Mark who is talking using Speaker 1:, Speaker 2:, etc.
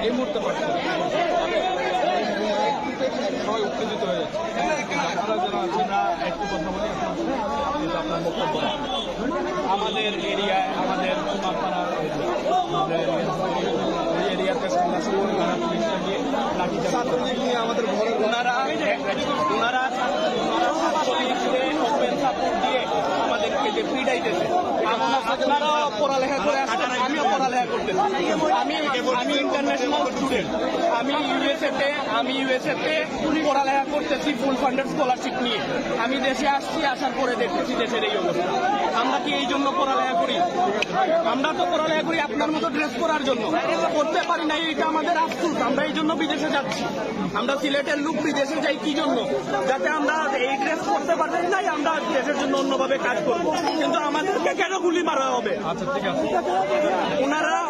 Speaker 1: এই মুহূর্তে পাচ্ছি সবাই উত্তেজিত হয়ে যাচ্ছে। আপনারা যারা আছেন না একটু কথা বলি, কিন্তু আপনার বক্তব্য
Speaker 2: আমাদের এরিয়ায় আমাদের কুমারপাড়া এরিয়াতে
Speaker 1: ছাত্রলীগ নিয়ে আমাদের ঘরের
Speaker 2: ওনারা ছাত্রলীগকে ওপেন সাপোর্ট দিয়ে আমাদেরকে যে পিড়াইতেছে। আপনারাও পড়ালেখা করে আসছেন, আমিও পড়ালেখা করতেছি। আমি ইন্টারন্যাশনাল স্টুডেন্ট। আমি ইউএসএতে পড়ালেখা করতেছি ফুল ফান্ডেড স্কলারশিপ নিয়ে। আমি দেশে আসছি, আসার পরে দেখতেছি দেশের এই অবস্থা। আমরা কি এই জন্য পড়ালেখা করি? আমরা তো পড়ালেখা করি আপনার মতো ড্রেস করার জন্য, করতে পারি না, এইটা আমাদের আফসোস। আমরা এই জন্য বিদেশে যাচ্ছি। আমরা সিলেটের লোক বিদেশে যাই কি জন্য? যাতে আমরা এই ড্রেস করতে পারি নাই, আমরা দেশের জন্য অন্যভাবে কাজ করবো। কিন্তু আমাদেরকে কেন গুলি মারা হবে?
Speaker 1: আচ্ছা ঠিক আছে।
Speaker 2: ওনারা